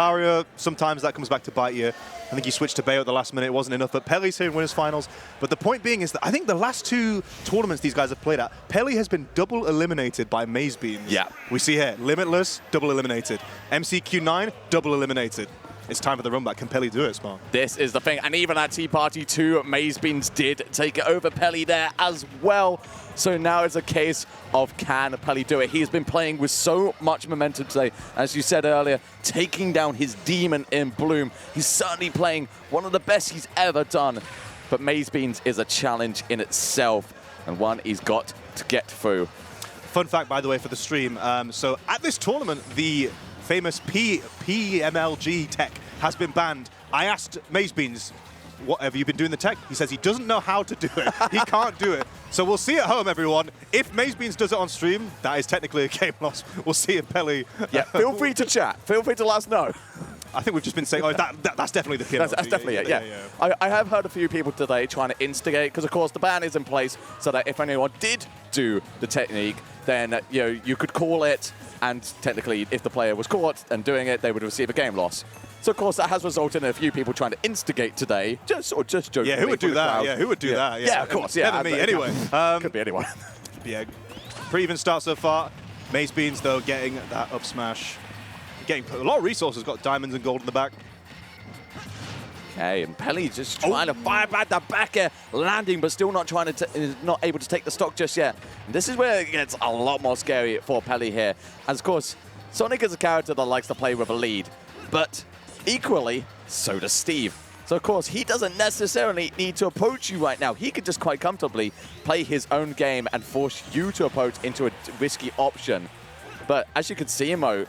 Aria, sometimes that comes back to bite you. I think he switched to Bayo at the last minute. It wasn't enough, but Peli's here in winners finals. But the point being is that I think the last 2 tournaments these guys have played at, Peli has been double eliminated by MazeBeans. Yeah. We see here, Limitless, double eliminated. MCQ9, double eliminated. It's time for the run back. Can Peli do it, Smart? This is the thing. And even at Tea Party 2, MazeBeans did take it over Peli there as well. So now it's a case of can Peli do it. He's been playing with so much momentum today. As you said earlier, taking down his demon in Bloom. He's certainly playing one of the best he's ever done. But MazeBeans is a challenge in itself, and one he's got to get through. Fun fact, by the way, for the stream. So at this tournament, the famous PMLG tech has been banned. I asked MazeBeans, what have you been doing the tech? He says he doesn't know how to do it. He can't do it. So we'll see at home, everyone. If MazeBeans does it on stream, that is technically a game loss. We'll see if Peli... Yeah, feel free to chat. Feel free to let us know. I think we've just been saying, oh, that's definitely the PMLG. That's definitely it, yeah. I have heard a few people today trying to instigate, because of course the ban is in place, so that if anyone did do the technique, then you could call it, and technically if the player was caught and doing it, they would receive a game loss. So of course that has resulted in a few people trying to instigate today, just joking. Yeah, who would do that? Yeah, who would do that? Yeah, of course. Yeah, never me. Anyway, could be anyone. Yeah, pretty even start so far. MazeBeans though getting that up smash, getting a lot of resources. Got diamonds and gold in the back. Okay, and Peli just trying to fire back the back air, landing, but still not not able to take the stock just yet. And this is where it gets a lot more scary for Peli here. As of course, Sonic is a character that likes to play with a lead, but equally, so does Steve. So of course, he doesn't necessarily need to approach you right now. He could just quite comfortably play his own game and force you to approach into a risky option. But as you can see, Mo,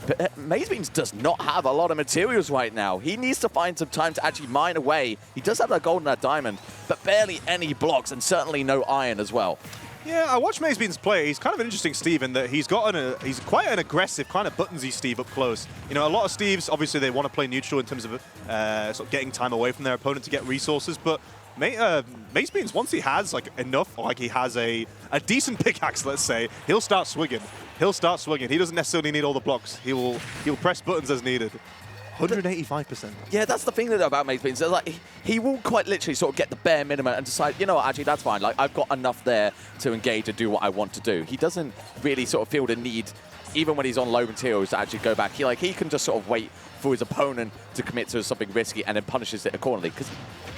MazeBeans does not have a lot of materials right now. He needs to find some time to actually mine away. He does have that gold and that diamond, but barely any blocks, and certainly no iron as well. Yeah, I watched MazeBeans play. He's kind of an interesting Steve in that he's quite an aggressive, kind of buttonsy Steve up close. You know, a lot of Steves, obviously they want to play neutral in terms of sort of getting time away from their opponent to get resources, but MazeBeans, once he has like enough, or like he has a decent pickaxe, let's say, he'll start swinging. He'll start swinging. He doesn't necessarily need all the blocks. He'll press buttons as needed. 185%. Yeah, that's the thing about MazeBeans. Like, he will quite literally sort of get the bare minimum and decide, you know what, actually, that's fine. Like, I've got enough there to engage and do what I want to do. He doesn't really sort of feel the need, even when he's on low materials, to actually go back. He can just sort of wait for his opponent to commit to something risky and then punishes it accordingly. Because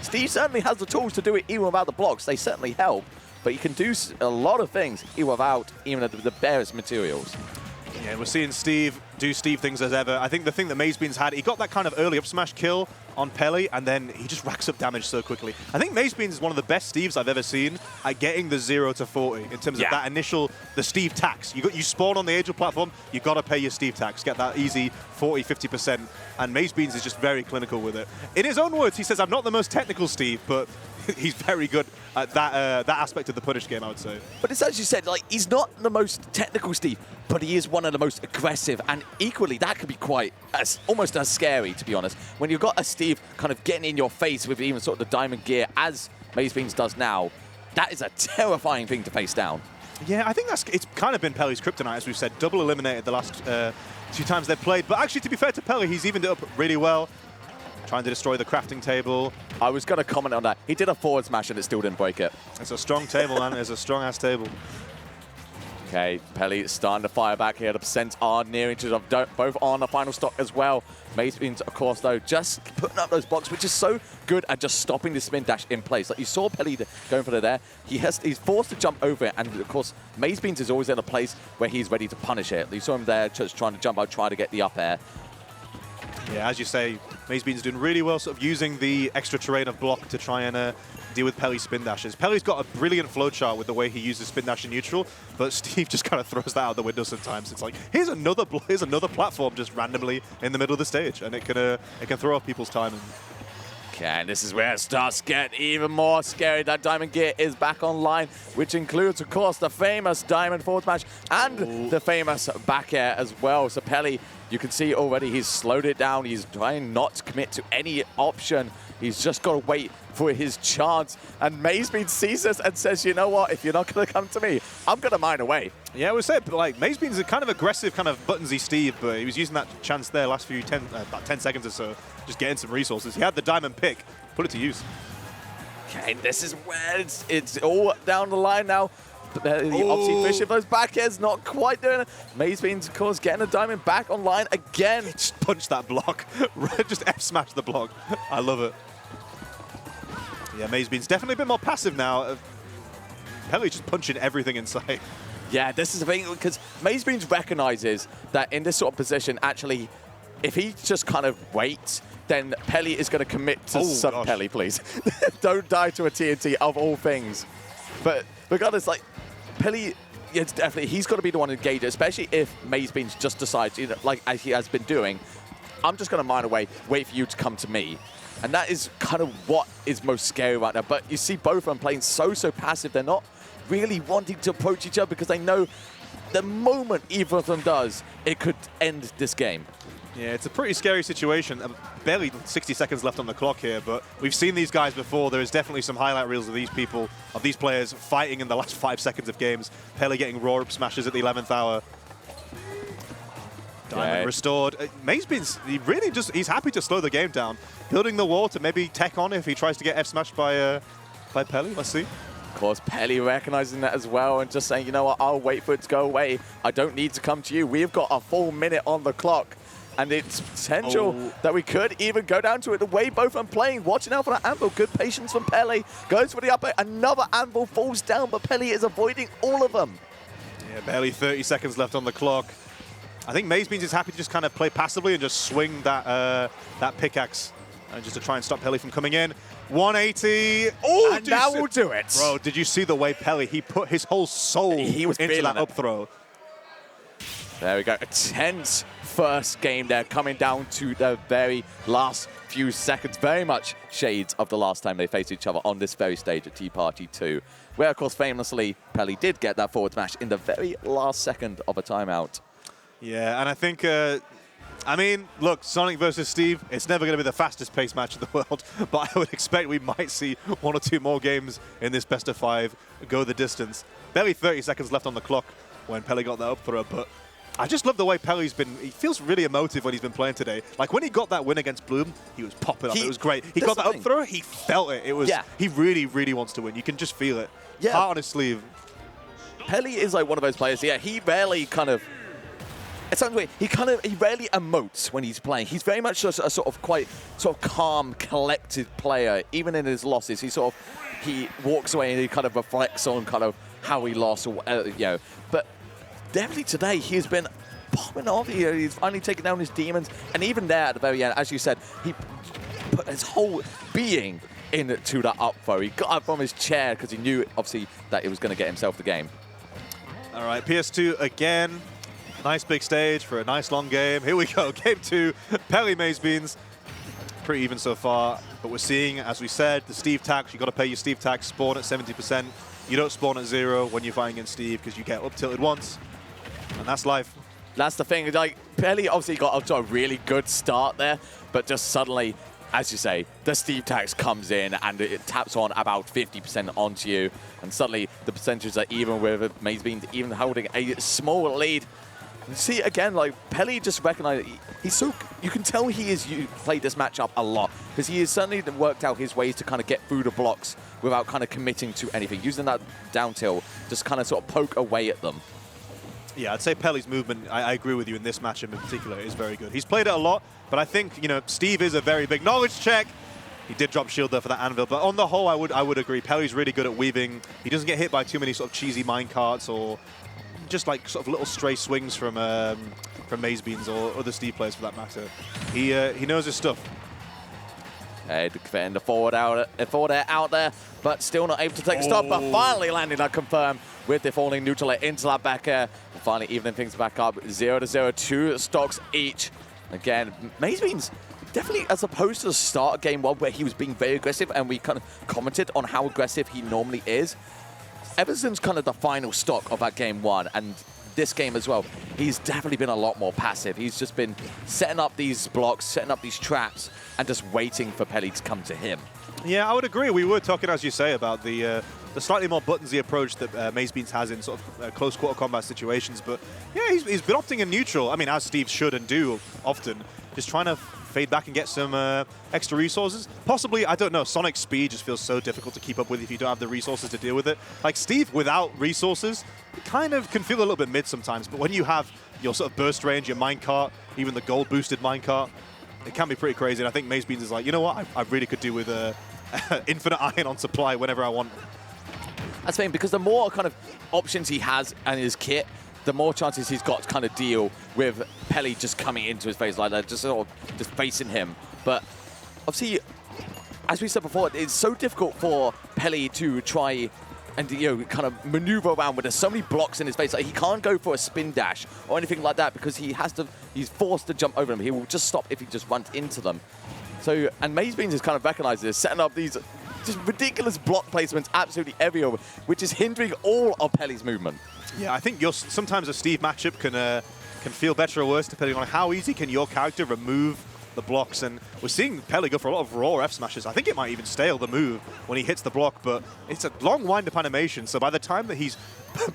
Steve certainly has the tools to do it even without the blocks. They certainly help. But you can do a lot of things even without even the barest materials. Yeah, we're seeing Steve do Steve things as ever. I think the thing that MazeBeans had, he got that kind of early up smash kill on Peli, and then he just racks up damage so quickly. I think MazeBeans is one of the best Steves I've ever seen at getting the 0 to 40 in terms of that initial, the Steve tax. You spawn on the Angel platform, you got to pay your Steve tax, get that easy 40, 50%, and MazeBeans is just very clinical with it. In his own words, he says, I'm not the most technical Steve, but he's very good at that aspect of the punish game, I would say. But it's as you said, like, he's not the most technical Steve, but he is one of the most aggressive, and equally that could be quite almost as scary, to be honest. When you've got a Steve kind of getting in your face with even sort of the diamond gear, as MazeBeans does now, that is a terrifying thing to face down. Yeah, I think it's kind of been Peli's kryptonite, as we've said. Double eliminated the last 2 times they've played. But actually, to be fair to Peli, he's evened it up really well. Trying to destroy the crafting table. I was going to comment on that. He did a forward smash and it still didn't break it. It's a strong table, man. It's a strong-ass table. Okay, Peli starting to fire back here. The percents are nearing to both on the final stock as well. MazeBeans, of course, though, just putting up those blocks, which is so good at just stopping the spin dash in place. Like, you saw Peli going for the there. He's forced to jump over it, and of course, MazeBeans is always in a place where he's ready to punish it. You saw him there just trying to jump out, try to get the up air. Yeah, as you say, MazeBeans doing really well, sort of using the extra terrain of block to try and deal with Peli's spin dashes. Peli's got a brilliant flowchart with the way he uses spin dash in neutral, but Steve just kind of throws that out the window sometimes. It's like, here's another platform just randomly in the middle of the stage, and it can throw off people's timing. Okay, and this is where it starts to get even more scary. That diamond gear is back online, which includes, of course, the famous diamond forward smash and the famous back air as well. So Peli, you can see already he's slowed it down. He's trying not to commit to any option He's just got to wait for his chance. And MazeBeans sees this and says, you know what? If you're not going to come to me, I'm going to mine away. Yeah, we said, like, MazeBeans is a kind of aggressive, kind of buttonsy Steve, but he was using that chance there last few about 10 seconds or so, just getting some resources. He had the diamond pick, put it to use. Okay, this is where it's all down the line now. Obviously, fishing those back airs, not quite doing it. MazeBeans, of course, getting a diamond back online again. Just punch that block. Just F-smash the block. I love it. Yeah, MazeBeans definitely a bit more passive now. Peli just punching everything in sight. Yeah, this is the thing, because MazeBeans recognizes that in this sort of position, actually, if he just kind of waits, then Peli is going to commit to Peli, please. Don't die to a TNT of all things. But regardless, like, Peli, it's definitely, he's got to be the one to engage it, especially if MazeBeans just decides, you know, like as he has been doing, I'm just going to mine away, wait for you to come to me. And that is kind of what is most scary right now. But you see both of them playing so passive. They're not really wanting to approach each other because they know the moment either of them does, it could end this game. Yeah, it's a pretty scary situation. Barely 60 seconds left on the clock here, but we've seen these guys before. There is definitely some highlight reels of these people, of these players fighting in the last 5 seconds of games. Peli getting raw up smashes at the 11th hour. Diamond restored. MazeBeans, he's happy to slow the game down. Building the wall to maybe tech on if he tries to get F-smashed by Peli. Let's see. Of course, Peli recognizing that as well and just saying, you know what, I'll wait for it to go away. I don't need to come to you. We've got a full minute on the clock. And it's potential that we could even go down to it the way both of them playing. Watching out for that anvil. Good patience from Peli. Goes for the upper. Another anvil falls down, but Peli is avoiding all of them. Yeah, barely 30 seconds left on the clock. I think MazeBeans is happy to just kind of play passively and just swing that pickaxe just to try and stop Peli from coming in. 180. Oh, and that will do it. Bro, did you see the way Peli, he put his whole soul into that up throw? There we go. A tense first game there, coming down to the very last few seconds. Very much shades of the last time they faced each other on this very stage at Tea Party 2, where, of course, famously, Peli did get that forward smash in the very last second of a timeout. Yeah, and I think, I mean, look, Sonic versus Steve, it's never going to be the fastest paced match in the world, but I would expect we might see 1 or 2 more games in this best of 5 go the distance. Barely 30 seconds left on the clock when Peli got that up throw, but I just love the way Peli's been, he feels really emotive when he's been playing today. Like when he got that win against Bloom, he was popping up, it was great. He got that up throw, he felt it. It was, he really wants to win. You can just feel it. Yeah. Heart on his sleeve. Peli is like one of those players, he rarely kind of, it sounds weird. He rarely emotes when he's playing. He's very much just a sort of calm, collected player. Even in his losses, he walks away and he kind of reflects on kind of how he lost, or you know. But definitely today, he's been popping off. He's finally taken down his demons, and even there at the very end, as you said, he put his whole being into that up throw. He got up from his chair because he knew, obviously, that he was going to get himself the game. All right, PS2 again. Nice big stage for a nice long game. Here we go, game 2, Peli MazeBeans. Pretty even so far, but we're seeing, as we said, the Steve tax. You got to pay your Steve tax, spawn at 70%. You don't spawn at 0 when you're fighting against Steve because you get up tilted once, and that's life. That's the thing. Like, Peli obviously got up to a really good start there, but just suddenly, as you say, the Steve tax comes in and it taps on about 50% onto you, and suddenly the percentages are even with MazeBeans even holding a small lead. You see, again, like, Peli just recognized, he's so, you can tell he has played this matchup a lot, because he has certainly worked out his ways to kind of get through the blocks without kind of committing to anything, using that down tilt, just kind of sort of poke away at them. Yeah, I'd say Peli's movement, I agree with you in this matchup in particular, is very good. He's played it a lot, but I think, you know, Steve is a very big knowledge check. He did drop shield there for that anvil, but on the whole, I would agree. Peli's really good at weaving. He doesn't get hit by too many sort of cheesy minecarts or just like sort of little stray swings from MazeBeans or other Steve players for that matter. He knows his stuff. Defending the forward air out there, but still not able to take a stop, but finally landing that confirm with the falling neutral air into that back air. Finally evening things back up, 0-0, 2 stocks each. Again, MazeBeans definitely, as opposed to the start of game 1 where he was being very aggressive and we kind of commented on how aggressive he normally is, ever since kind of the final stock of that game 1 and this game as well, he's definitely been a lot more passive. He's just been setting up these blocks, setting up these traps, and just waiting for Peli to come to him. Yeah, I would agree. We were talking, as you say, about the slightly more buttonsy approach that MazeBeans has in sort of close quarter combat situations. But yeah, he's been opting in neutral. I mean, as Steve should and do often, just trying to fade back and get some extra resources. Possibly, I don't know, Sonic's speed just feels so difficult to keep up with if you don't have the resources to deal with it. Like Steve, without resources, kind of can feel a little bit mid sometimes. But when you have your sort of burst range, your minecart, even the gold boosted minecart, it can be pretty crazy. And I think MazeBeans is like, you know what, I really could do with infinite iron on supply whenever I want. That's the thing, because the more kind of options he has in his kit, the more chances he's got to kind of deal with Peli just coming into his face like that, just sort of just facing him. But obviously, as we said before, it's so difficult for Peli to try and, you know, kind of maneuver around when there's so many blocks in his face. Like, he can't go for a spin dash or anything like that because he's forced to jump over them. He will just stop if he just runs into them. So, and MazeBeans has kind of recognized this, setting up these just ridiculous block placements absolutely everywhere, which is hindering all of Peli's movement. Yeah, I think sometimes a Steve matchup can feel better or worse depending on how easy can your character remove the blocks. And we're seeing Peli go for a lot of raw F smashes. I think it might even stale the move when he hits the block, but it's a long wind-up animation. So by the time that he's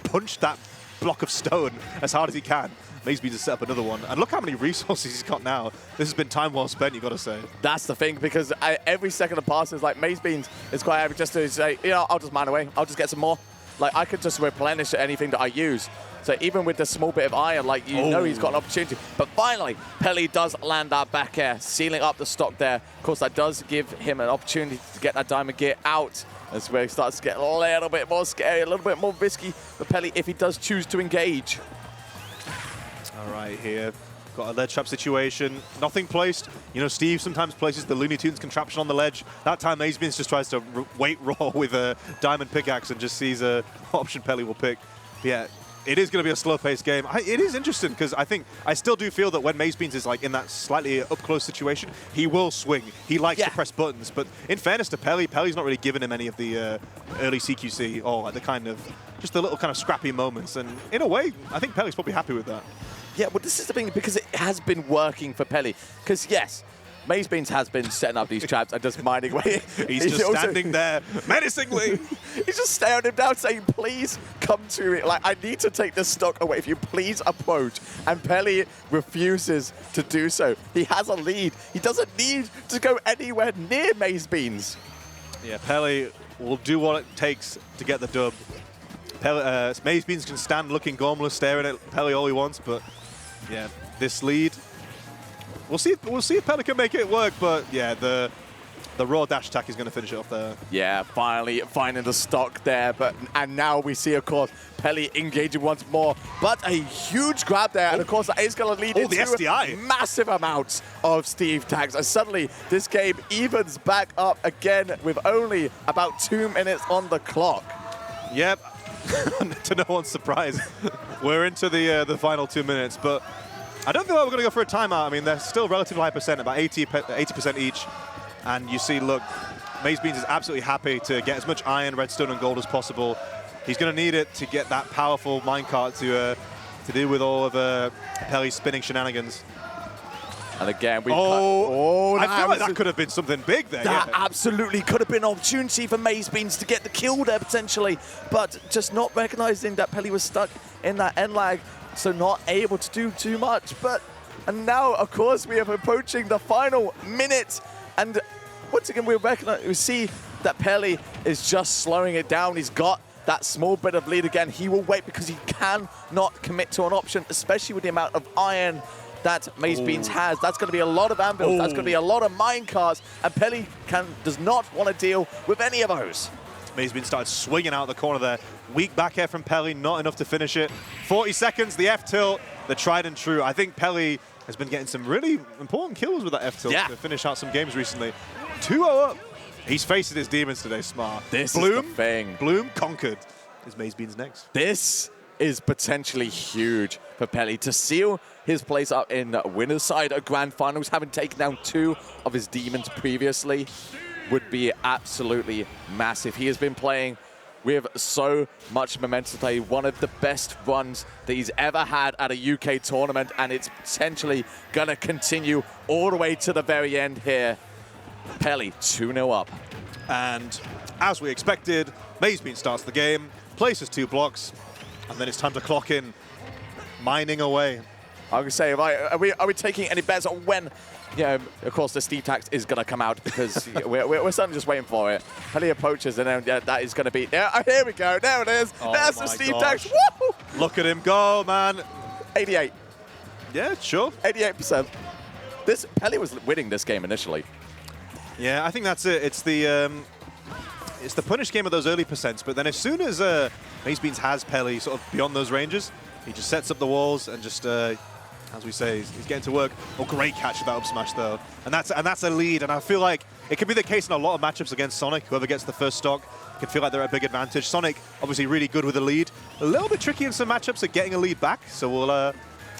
punched that block of stone as hard as he can, MazeBeans has set up another one. And look how many resources he's got now. This has been time well spent, you got to say. That's the thing, because every second that passes, like, MazeBeans is quite happy just to say, you know, I'll just mine away. I'll just get some more. Like, I could just replenish anything that I use. So even with the small bit of iron, like, you know he's got an opportunity. But finally, Peli does land that back air, sealing up the stock there. Of course, that does give him an opportunity to get that diamond gear out. That's where he starts to get a little bit more scary, a little bit more risky for Peli if he does choose to engage. All right, here. Got a ledge trap situation. Nothing placed. You know, Steve sometimes places the Looney Tunes contraption on the ledge. That time, MazeBeans just tries to wait raw with a diamond pickaxe and just sees what option Peli will pick. But yeah, it is going to be a slow-paced game. It is interesting because I still do feel that when MazeBeans is like in that slightly up-close situation, he will swing. He likes to press buttons. But in fairness to Peli, Peli's not really giving him any of the early CQC or like the kind of just the little kind of scrappy moments. And in a way, I think Peli's probably happy with that. Yeah, well, this is the thing, because it has been working for Peli. Because, yes, MazeBeans has been setting up these traps and just mining away. He's just standing there menacingly. He's just staring him down saying, please come to me. Like, I need to take this stock away. If you please approach. And Peli refuses to do so. He has a lead. He doesn't need to go anywhere near MazeBeans. Yeah, Peli will do what it takes to get the dub. MazeBeans can stand looking gormless, staring at Peli all he wants, but yeah, this lead. We'll see if Peli can make it work, but yeah, the raw dash attack is going to finish it off there. Yeah, finally finding the stock there, and now we see, of course, Peli engaging once more, but a huge grab there, and of course that is going to lead into the SDI. Massive amounts of Steve tags, and suddenly this game evens back up again with only about 2 minutes on the clock. Yep. To no one's surprise, we're into the final 2 minutes, but I don't think we're going to go for a timeout. I mean, they're still relatively high percent, about 80% each, and you see, look, MazeBeans is absolutely happy to get as much iron, redstone, and gold as possible. He's going to need it to get that powerful minecart to deal with all of Peli's spinning shenanigans. And again, I feel like that could have been something big there. That absolutely could have been an opportunity for MazeBeans to get the kill there potentially, but just not recognizing that Peli was stuck in that end lag, so not able to do too much. And now, of course, we are approaching the final minute, and once again, we see that Peli is just slowing it down. He's got that small bit of lead again. He will wait because he cannot commit to an option, especially with the amount of iron that MazeBeans has. That's going to be a lot of anvils. That's going to be a lot of minecarts, and Peli does not want to deal with any of those. MazeBeans started swinging out the corner there. Weak back air from Peli, not enough to finish it. 40 seconds, the F-tilt, the tried and true. I think Peli has been getting some really important kills with that F-tilt to finish out some games recently. 2-0 up. He's facing his demons today, Smart. This is the thing. Bloom conquered. Is MazeBeans next? This is potentially huge for Peli to seal his place up in winner's side at Grand Finals, having taken down 2 of his demons previously, would be absolutely massive. He has been playing with so much momentum today, one of the best runs that he's ever had at a UK tournament, and it's potentially going to continue all the way to the very end here. Peli 2-0 up. And as we expected, MazeBeans starts the game, places 2 blocks, and then it's time to clock in, mining away. I would say, are we taking any bets on when? Yeah, of course, the Steve Tax is going to come out because we're certainly just waiting for it. Peli approaches, and then that is going to be. Yeah, here we go. There it is. Oh There's the Steve gosh. Tax. Woo! Look at him go, man. 88. Yeah, sure. 88%. Peli was winning this game initially. Yeah, I think that's it. It's the punish game of those early percents, but then as soon as MazeBeans has Peli sort of beyond those ranges, he just sets up the walls and just, as we say, he's getting to work. Oh, great catch of that up smash though, and that's a lead. And I feel like it could be the case in a lot of matchups against Sonic. Whoever gets the first stock can feel like they're at a big advantage. Sonic obviously really good with the lead. A little bit tricky in some matchups at getting a lead back. So we'll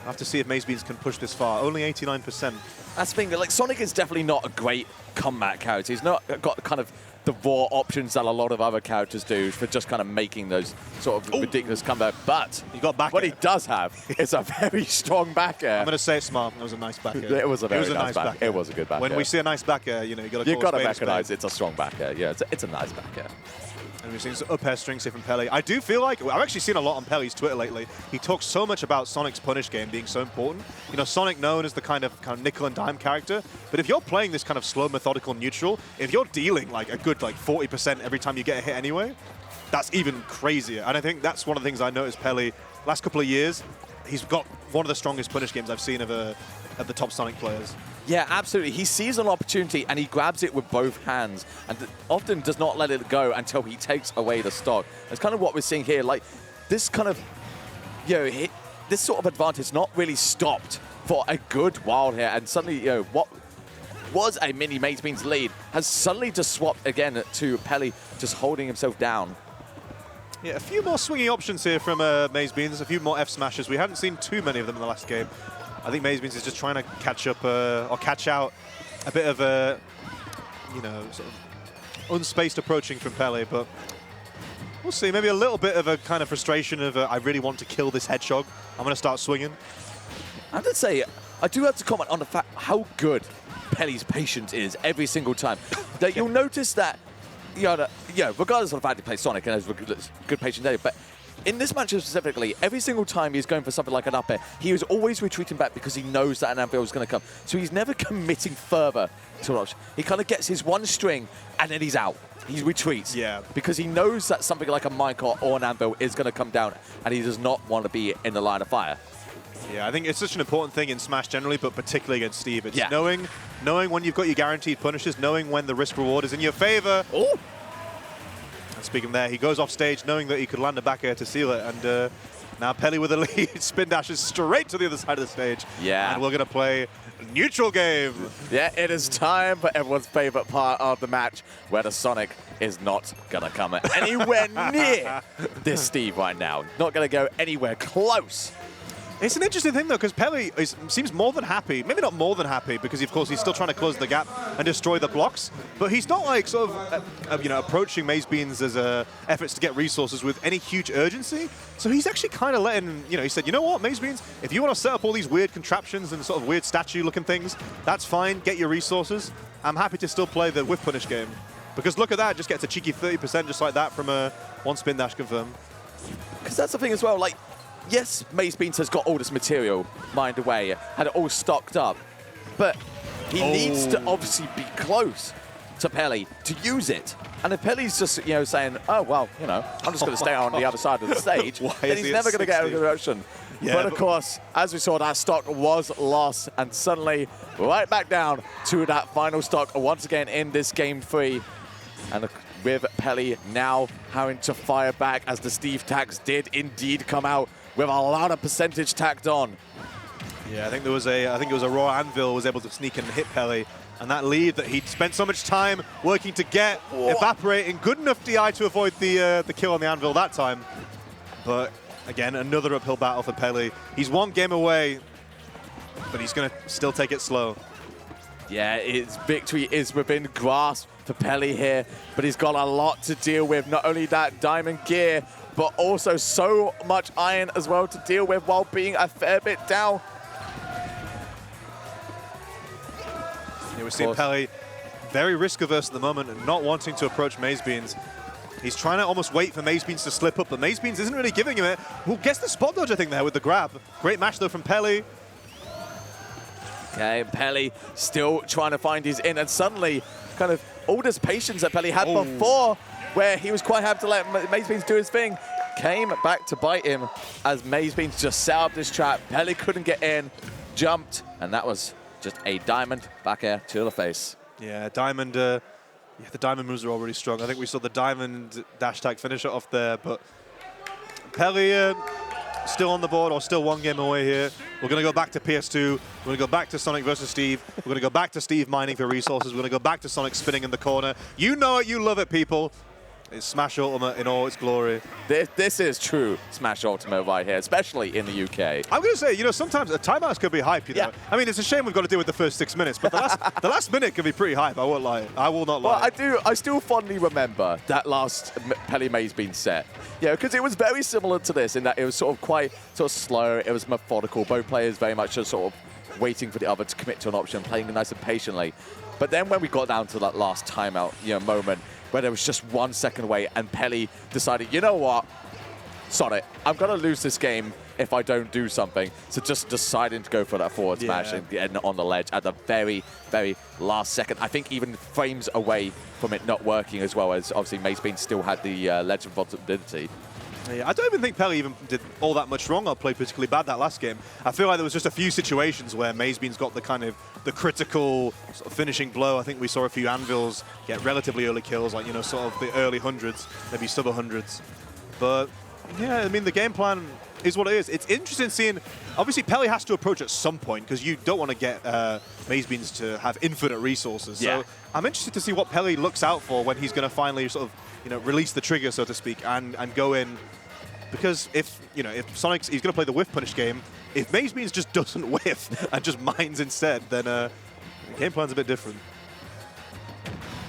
have to see if MazeBeans can push this far. Only 89%. That's the thing. Like Sonic is definitely not a great comeback character. He's not got kind of the raw options that a lot of other characters do for just kind of making those sort of ridiculous comeback. But he got back what he does have is a very strong back air. I'm going to say it smart. It was a nice back air. It was a very nice back air. It was a good back air. When we see a nice back air, you know, you got to recognize it's a strong back air. Yeah, it's a nice back air. And we've seen some up air strings here from Peli. I do feel like, I've actually seen a lot on Peli's Twitter lately. He talks so much about Sonic's punish game being so important. You know, Sonic known as the kind of nickel and dime character, but if you're playing this kind of slow, methodical neutral, if you're dealing like a good 40% every time you get a hit anyway, that's even crazier. And I think that's one of the things I noticed Peli last couple of years. He's got one of the strongest punish games I've seen of the top Sonic players. Yeah, absolutely. He sees an opportunity and he grabs it with both hands and often does not let it go until he takes away the stock. That's kind of what we're seeing here. Like, this kind of, this sort of advantage not really stopped for a good while here. And suddenly, what was a mini MazeBeans lead has suddenly just swapped again to Peli just holding himself down. Yeah, a few more swinging options here from MazeBeans, a few more F smashes. We hadn't seen too many of them in the last game. I think MazeBeans is just trying to catch up or catch out a bit of a, sort of unspaced approaching from Peli, but we'll see. Maybe a little bit of a kind of frustration of I really want to kill this hedgehog. I'm going to start swinging. I have to say, I do have to comment on the fact how good Peli's patience is every single time. That you'll notice that, regardless of the fact he plays Sonic and has good patience there, but in this matchup specifically, every single time he's going for something like an up air, he is always retreating back because he knows that an anvil is going to come. So he's never committing further to an option. He kind of gets his one string and then he's out. He retreats. Yeah. Because he knows that something like a minecart or an anvil is going to come down and he does not want to be in the line of fire. Yeah, I think it's such an important thing in Smash generally, but particularly against Steve. It's knowing when you've got your guaranteed punishes, knowing when the risk-reward is in your favor. Oh. Speaking there, he goes off stage knowing that he could land a back air to seal it, and now Peli with a lead spin dashes straight to the other side of the stage. Yeah. And we're going to play neutral game. Yeah, it is time for everyone's favorite part of the match, where the Sonic is not going to come anywhere near this Steve right now. Not going to go anywhere close. It's an interesting thing, though, because Peli seems more than happy. Maybe not more than happy, because, of course, he's still trying to close the gap and destroy the blocks. But he's not, like, sort of, approaching MazeBeans as efforts to get resources with any huge urgency. So he's actually kind of letting, he said, you know what, MazeBeans, if you want to set up all these weird contraptions and sort of weird statue-looking things, that's fine. Get your resources. I'm happy to still play the whiff punish game. Because look at that, just gets a cheeky 30% just like that from a one spin dash confirm. Because that's the thing as well, like, yes, MazeBeans has got all this material mined away, had it all stocked up, but he needs to obviously be close to Peli to use it. And if Peli's just, saying, oh, well, I'm just going to stay on the other side of the stage, then he's never going to get a reaction. Yeah, but of course, as we saw, that stock was lost, and suddenly right back down to that final stock once again in this game 3. And with Peli now having to fire back, as the Steve Tax did indeed come out with a lot of percentage tacked on. Yeah, I think it was a raw anvil was able to sneak and hit Peli, and that lead that he'd spent so much time working to get evaporating. Good enough DI to avoid the kill on the anvil that time. But again, another uphill battle for Peli. He's one game away, but he's going to still take it slow. Yeah, his victory is within grasp for Peli here, but he's got a lot to deal with. Not only that diamond gear, but also so much iron as well to deal with while being a fair bit down. Yeah, we're seeing Peli very risk-averse at the moment and not wanting to approach MazeBeans. He's trying to almost wait for MazeBeans to slip up, but MazeBeans isn't really giving him it. Well, gets the spot dodge, I think, there with the grab. Great match, though, from Peli. Okay, Peli still trying to find his in, and suddenly kind of all this patience that Peli had before, where he was quite happy to let MazeBeans do his thing, came back to bite him as MazeBeans just set up this trap. Peli couldn't get in, jumped, and that was just a diamond back air to the face. Yeah, diamond. Yeah, the diamond moves are already strong. I think we saw the diamond dash tag finish it off there, but Peli still on the board, or still one game away here. We're going to go back to PS2. We're going to go back to Sonic versus Steve. We're going to go back to Steve mining for resources. We're going to go back to Sonic spinning in the corner. You know it, you love it, people. It's Smash Ultimate in all its glory. This is true Smash Ultimate right here, especially in the UK. I'm going to say, you know, sometimes a timeout could be hype, you know. Yeah. I mean, it's a shame we've got to deal with the first 6 minutes, but the last minute could be pretty hype. I won't lie. I will not lie. Well, I still fondly remember that last Peli MazeBeans set. Yeah, because it was very similar to this in that it was sort of slow, it was methodical. Both players very much just sort of waiting for the other to commit to an option, playing nice and patiently. But then when we got down to that last timeout, moment, where there was just 1 second away, and Peli decided, you know what, Sonic, I'm going to lose this game if I don't do something. So just deciding to go for that forward smash and get on the ledge at the very, very last second. I think even frames away from it not working, as well as obviously MazeBeans still had the ledge vulnerability. Yeah, I don't even think Peli even did all that much wrong or played particularly bad that last game. I feel like there was just a few situations where MazeBeans got the kind of the critical sort of finishing blow. I think we saw a few anvils get relatively early kills, like, you know, sort of the early hundreds, maybe sub-100s. But yeah, I mean, the game plan is what it is. It's interesting seeing, obviously Peli has to approach at some point because you don't want to get MazeBeans to have infinite resources. Yeah. So I'm interested to see what Peli looks out for when he's going to finally sort of, you know, release the trigger, so to speak, and go in. Because if, you know, if Sonic's, he's going to play the whiff punish game, if MazeBeans just doesn't whiff and just mines instead, then the game plan's a bit different.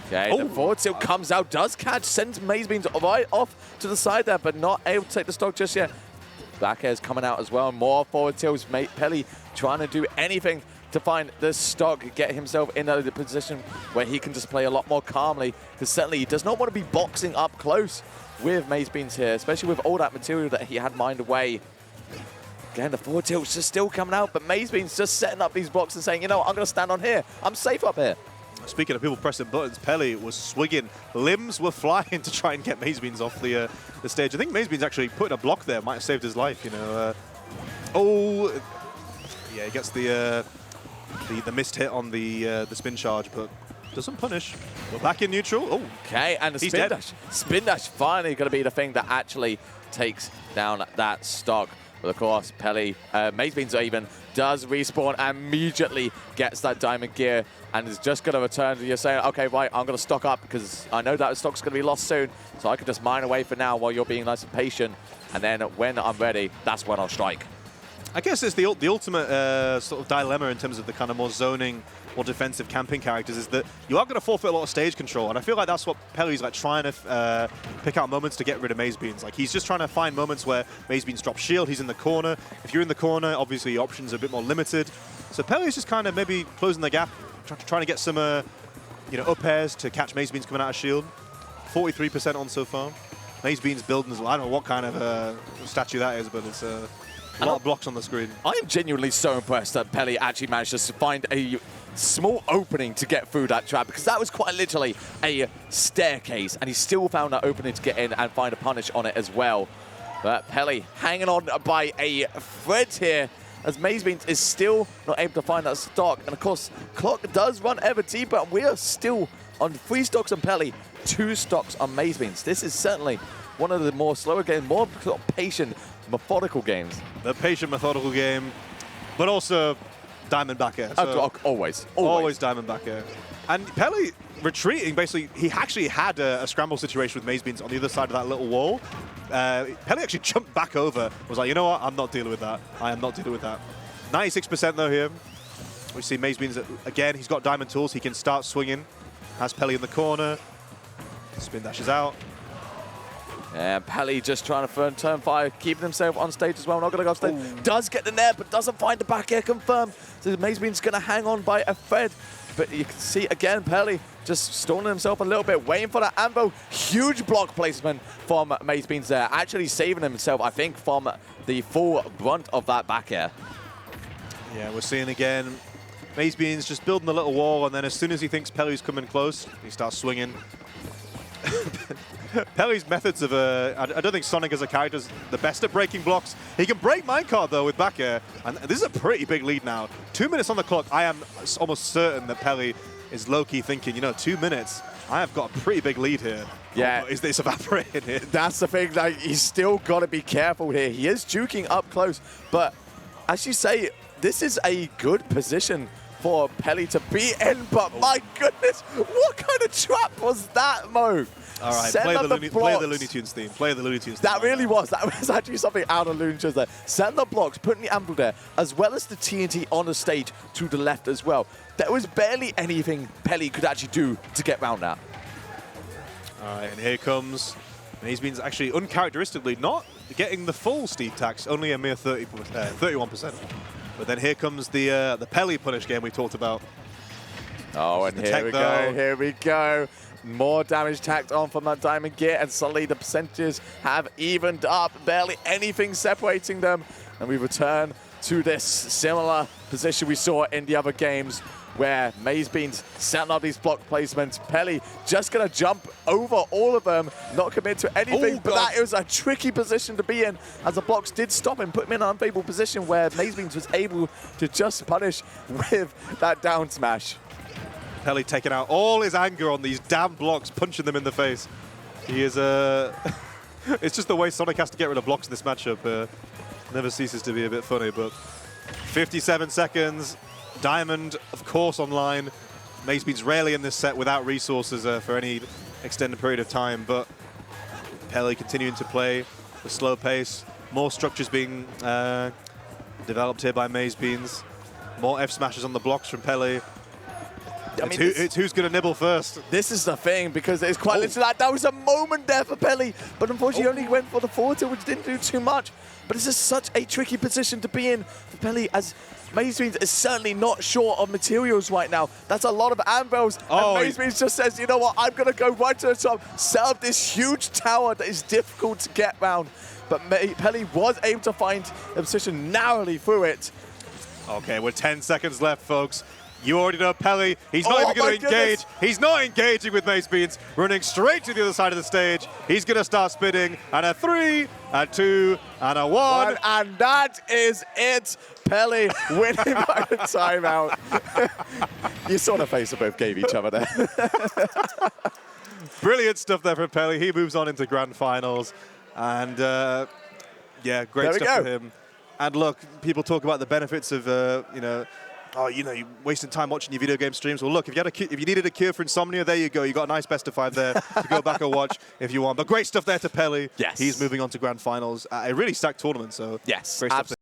Okay, the forward tilt comes out, does catch, sends MazeBeans right off to the side there, but not able to take the stock just yet. Back air's coming out as well, more forward tilts. Peli trying to do anything to find the stock, get himself in a position where he can just play a lot more calmly, because certainly he does not want to be boxing up close with MazeBeans here, especially with all that material that he had mined away. Again, the forward tilt's just still coming out, but MazeBeans just setting up these blocks and saying, you know what, I'm going to stand on here. I'm safe up here. Speaking of people pressing buttons, Peli was swigging. Limbs were flying to try and get MazeBeans off the stage. I think MazeBeans actually putting a block there might have saved his life, you know. Yeah, he gets the missed hit on the spin charge, but doesn't punish. We're back in neutral. Oh, okay, and the spin dash. Spin dash finally going to be the thing that actually takes down that stock. But of course, Peli, MazeBeans even does respawn and immediately gets that diamond gear and is just going to return to you saying, okay, right, I'm going to stock up because I know that stock's going to be lost soon, so I can just mine away for now while you're being nice and patient. And then when I'm ready, that's when I'll strike. I guess it's the ultimate sort of dilemma in terms of the kind of more zoning, more defensive camping characters, is that you are going to forfeit a lot of stage control, and I feel like that's what Peli's like trying to pick out moments to get rid of MazeBeans. Like, he's just trying to find moments where MazeBeans drop shield, he's in the corner. If you're in the corner, obviously your options are a bit more limited. So Peli's just kind of maybe closing the gap, trying to get some you know, up airs to catch MazeBeans coming out of shield. 43% on so far. MazeBeans building as well. I don't know what kind of statue that is, but it's a lot of blocks on the screen. I am genuinely so impressed that Peli actually managed to find a small opening to get through that trap, because that was quite literally a staircase, and he still found that opening to get in and find a punish on it as well. But Peli hanging on by a thread here, as MazeBeans is still not able to find that stock. And of course, clock does run ever deeper, and we are still on 3 stocks on Peli, 2 stocks on MazeBeans. This is certainly one of the more slower games, more sort of patient, methodical games. The patient, methodical game, but also diamond back air. So always diamond back air. And Peli retreating, basically, he actually had a scramble situation with MazeBeans on the other side of that little wall. Peli actually jumped back over, was like, you know what, I'm not dealing with that. I am not dealing with that. 96% though here. We see MazeBeans, again, he's got diamond tools, he can start swinging. Has Peli in the corner. Spin dashes out. And Peli just trying to turn fire, keeping himself on stage as well. Not going to go off stage. Does get the nair, but doesn't find the back air confirmed. So MazeBeans going to hang on by a thread. but you can see again, Peli just stalling himself a little bit, waiting for that anvil. Huge block placement from MazeBeans there, actually saving himself, I think, from the full brunt of that back air. Yeah, we're seeing again, MazeBeans just building a little wall, and then as soon as he thinks Peli's coming close, he starts swinging. Peli's methods of I don't think Sonic as a character is the best at breaking blocks. He can break minecart though with back air, and this is a pretty big lead now. 2 minutes on the clock. I am almost certain that Peli is low-key thinking, you know, 2 minutes, I have got a pretty big lead here. Yeah. Oh, is this evaporating here? That's the thing, like, he's still got to be careful here. He is juking up close, but as you say, this is a good position for Peli to be in, but my goodness, what kind of trap was that, Mo? All right, play the Looney Tunes theme. Play the Looney Tunes theme. That really was. That was actually something out of Looney Tunes there. Send the blocks, putting the anvil there, as well as the TNT on the stage to the left as well. There was barely anything Peli could actually do to get round that. All right, and here comes MazeBeans actually uncharacteristically not getting the full Steve tax, only a mere 31%. But then here comes the Peli punish game we talked about. Oh, and here we go. More damage tacked on from that diamond gear, and suddenly the percentages have evened up. Barely anything separating them. And we return to this similar position we saw in the other games, where MazeBeans setting up these block placements. Peli just going to jump over all of them, not commit to anything, but that was a tricky position to be in, as the blocks did stop him, put him in an unfavorable position where MazeBeans was able to just punish with that down smash. Peli taking out all his anger on these damn blocks, punching them in the face. He is it's just the way Sonic has to get rid of blocks in this matchup. Never ceases to be a bit funny, but 57 seconds. Diamond, of course, online. MazeBeans rarely in this set without resources for any extended period of time, but Peli continuing to play the slow pace. More structures being developed here by MazeBeans. More F smashes on the blocks from Peli. I mean, it's who's going to nibble first. This is the thing, because it's quite literally that was a moment there for Peli, but unfortunately only went for the forward tilt, which didn't do too much. But this is such a tricky position to be in for Peli, as MazeBeans is certainly not short of materials right now. That's a lot of anvils, and MazeBeans just says, you know what, I'm going to go right to the top, set up this huge tower that is difficult to get round. But Peli was able to find a position narrowly through it. Okay, with 10 seconds left, folks. You already know Peli, he's not even going to engage. He's not engaging with MazeBeans, running straight to the other side of the stage. He's going to start spinning, and a 3, a 2, and a 1. And that is it. Peli winning by the timeout. You saw the face of both gave each other there. Brilliant stuff there from Peli. He moves on into grand finals. And yeah, great stuff for him. And look, people talk about the benefits of, you know, oh, you know, you're wasting time watching your video game streams. Well, look, if you needed a cure for insomnia, there you go. You got a nice best of 5 there to go back and watch if you want. But great stuff there to Peli. Yes. He's moving on to grand finals. A really stacked tournament, so yes, great stuff.